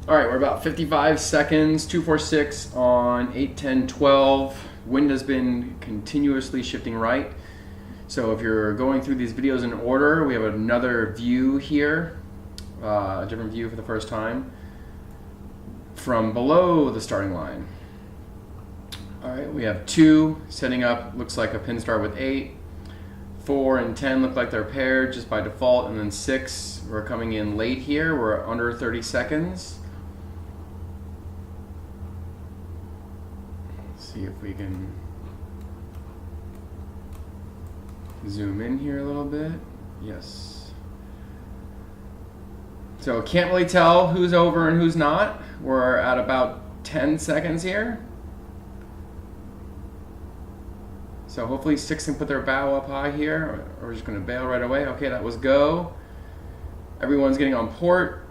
All right, we're about 55 seconds, 246 on 8, 10, 12. Wind has been continuously shifting right. So if you're going through these videos in order, we have another view here, a different view for the first time, from below the starting line. All right, we have 2 setting up, looks like a pin start with 8. 4 and 10 look like they're paired just by default, and then 6, we're coming in late here. We're under 30 seconds. Let's see if we can zoom in here a little bit. Yes. So can't really tell who's over and who's not. We're at about 10 seconds here. So hopefully 6 can put their bow up high here, or we're just going to bail right away. Okay, that was go. Everyone's getting on port.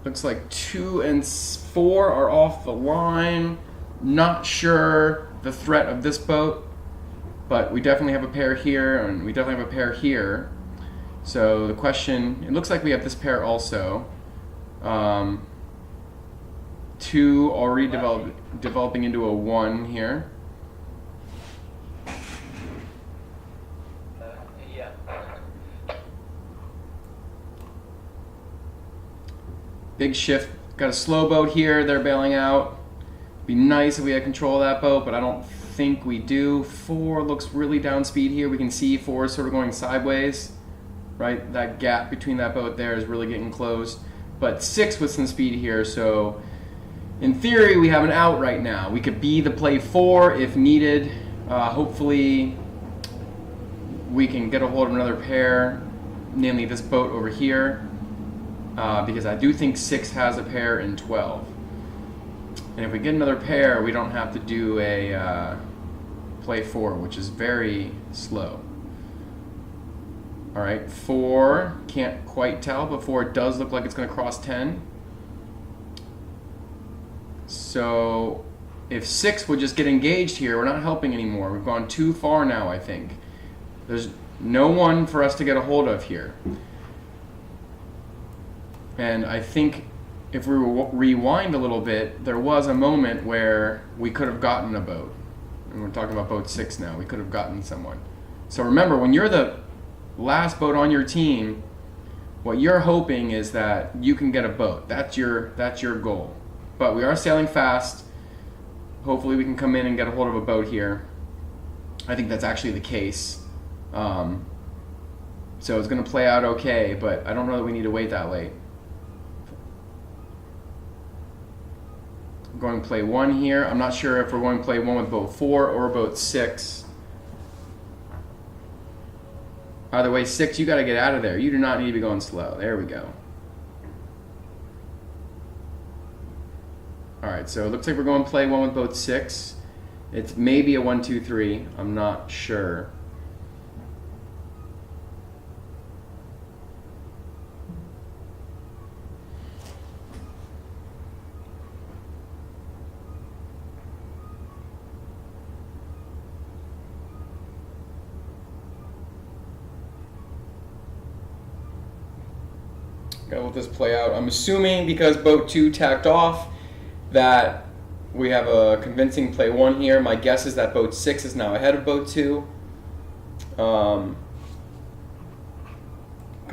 Looks like 2 and 4 are off the line. Not sure the threat of this boat, but we definitely have a pair here, and we definitely have a pair here. So the question, it looks like we have this pair also. 2 already developing into a 1 here. Big shift, got a slow boat here, they're bailing out. Be nice if we had control of that boat, but I don't think we do. 4 looks really down speed here. We can see 4 is sort of going sideways, right? That gap between that boat there is really getting closed. But 6 with some speed here, so in theory we have an out right now. We could be the play 4 if needed. Hopefully we can get a hold of another pair, namely this boat over here. Because I do think 6 has a pair in 12. And if we get another pair, we don't have to do a play 4, which is very slow. All right, 4, can't quite tell, but 4 does look like it's going to cross 10. So if 6 would just get engaged here, we're not helping anymore. We've gone too far now, I think. There's no one for us to get a hold of here. And I think if we rewind a little bit, there was a moment where we could have gotten a boat. And we're talking about boat 6 now. We could have gotten someone. So remember, when you're the last boat on your team, what you're hoping is that you can get a boat. That's your goal. But we are sailing fast. Hopefully we can come in and get a hold of a boat here. I think that's actually the case. So it's going to play out okay, but I don't know that we need to wait that late. Going to play 1 here. I'm not sure if we're going to play 1 with boat 4 or boat 6. Either way, 6, you got to get out of there. You do not need to be going slow. There we go. All right, so it looks like we're going to play 1 with boat 6. It's maybe a 1, 2, 3. I'm not sure. Gotta let this play out. I'm assuming because boat 2 tacked off that we have a convincing play 1 here. My guess is that boat 6 is now ahead of boat 2. Because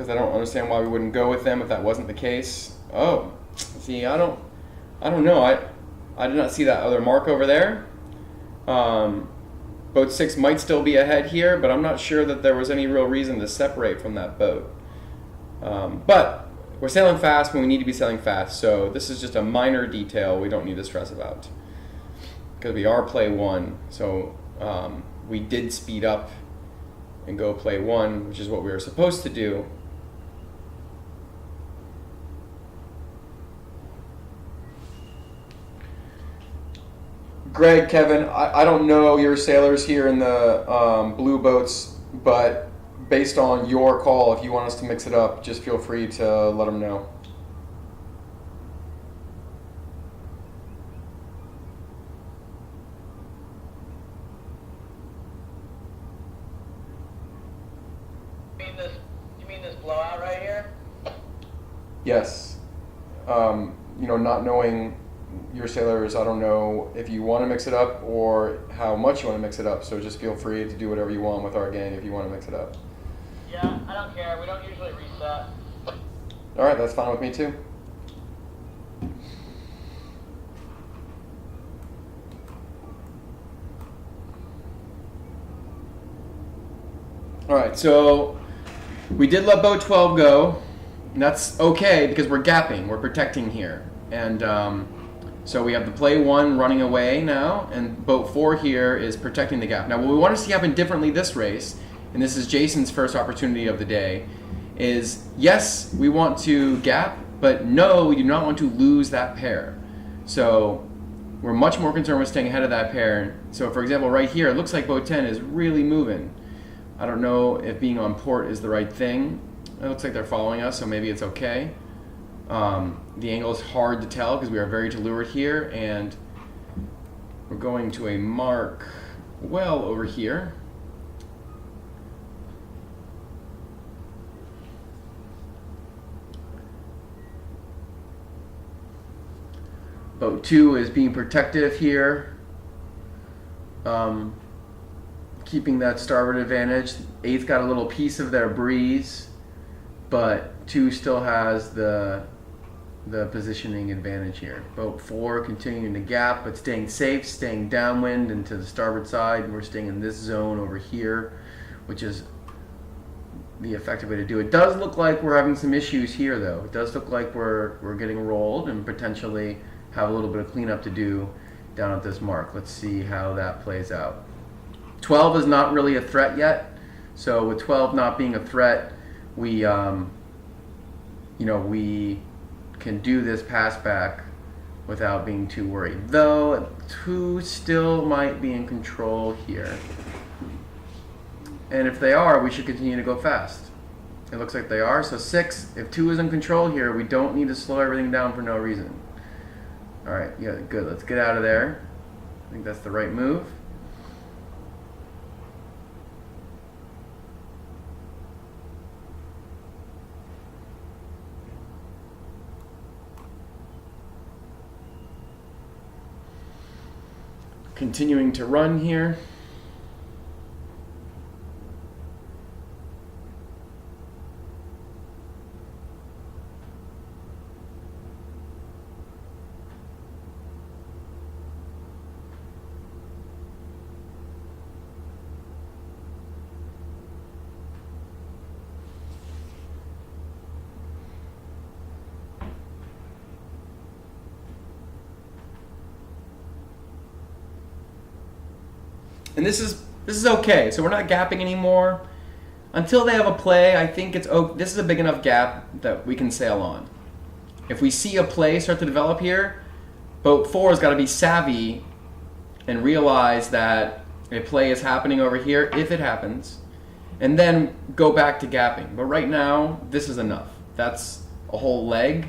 I don't understand why we wouldn't go with them if that wasn't the case. Oh, see, I don't know. I did not see that other mark over there. Boat 6 might still be ahead here, but I'm not sure that there was any real reason to separate from that boat. But we're sailing fast when we need to be sailing fast, so this is just a minor detail we don't need to stress about. Because we are play 1, so we did speed up and go play 1, which is what we were supposed to do. Greg, Kevin, I don't know your sailors here in the blue boats, but based on your call, if you want us to mix it up, just feel free to let them know. You mean this blowout right here? Yes. You know, not knowing your sailors, I don't know if you want to mix it up or how much you want to mix it up. So just feel free to do whatever you want with our gang if you want to mix it up. Yeah, I don't care. We don't usually reset. All right, that's fine with me too. All right, so we did let boat 12 go, and that's okay because we're gapping, we're protecting here. And so we have the play 1 running away now, and boat 4 here is protecting the gap. Now what we want to see happen differently this race, and this is Jason's first opportunity of the day, is yes, we want to gap, but no, we do not want to lose that pair. So we're much more concerned with staying ahead of that pair. So for example, right here, it looks like boat 10 is really moving. I don't know if being on port is the right thing. It looks like they're following us, so maybe it's okay. The angle is hard to tell because we are very leeward here, and we're going to a mark well over here. Boat 2 is being protective here, keeping that starboard advantage. 8's got a little piece of their breeze, but 2 still has the positioning advantage here. Boat 4 continuing to gap, but staying safe, staying downwind and to the starboard side. And we're staying in this zone over here, which is the effective way to do it. It does look like we're having some issues here, though. It does look like we're getting rolled and potentially have a little bit of cleanup to do down at this mark. Let's see how that plays out. 12 is not really a threat yet, so with 12 not being a threat, we we can do this pass back without being too worried. Though 2 still might be in control here, and if they are, we should continue to go fast. It looks like they are. So 6, if 2 is in control here, we don't need to slow everything down for no reason. All right, yeah, good. Let's get out of there. I think that's the right move. Continuing to run here. And this is okay. So we're not gapping anymore. Until they have a play, I think it's okay. This is a big enough gap that we can sail on. If we see a play start to develop here, boat 4 has got to be savvy and realize that a play is happening over here, if it happens, and then go back to gapping. But right now, this is enough. That's a whole leg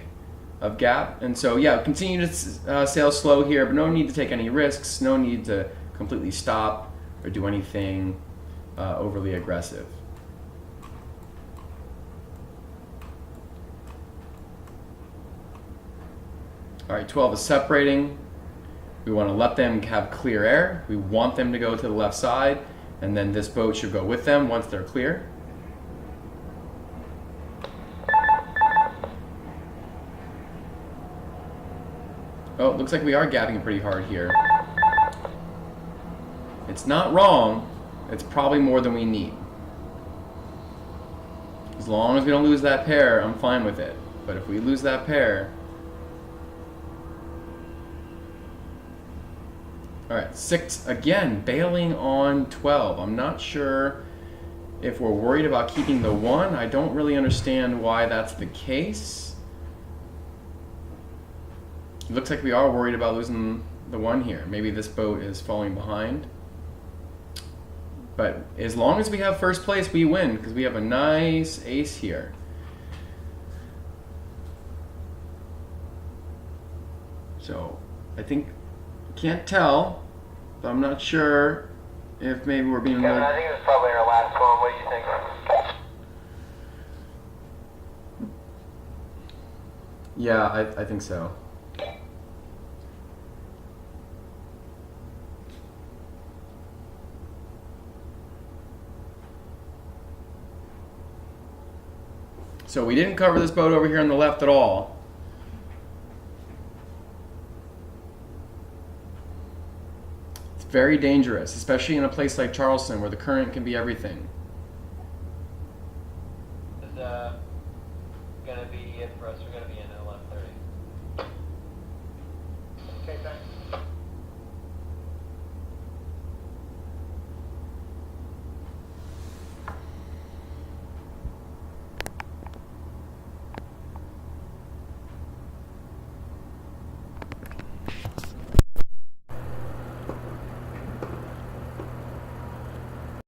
of gap. And so, yeah, continue to sail slow here, but no need to take any risks, no need to completely stop or do anything overly aggressive. All right, 12 is separating. We want to let them have clear air. We want them to go to the left side, and then this boat should go with them once they're clear. Oh, it looks like we are gapping pretty hard here. It's not wrong. It's probably more than we need. As long as we don't lose that pair, I'm fine with it. But if we lose that pair... Alright, 6, again, bailing on 12. I'm not sure if we're worried about keeping the 1. I don't really understand why that's the case. It looks like we are worried about losing the 1 here. Maybe this boat is falling behind. But as long as we have first place, we win, because we have a nice ace here. So, I think, can't tell, but I'm not sure if maybe we're being... Kevin, I think it was probably our last one. What do you think? Yeah, I think so. So we didn't cover this boat over here on the left at all. It's very dangerous, especially in a place like Charleston where the current can be everything. This is gonna be it for us. We're gonna be in at 11:30. Okay, thanks.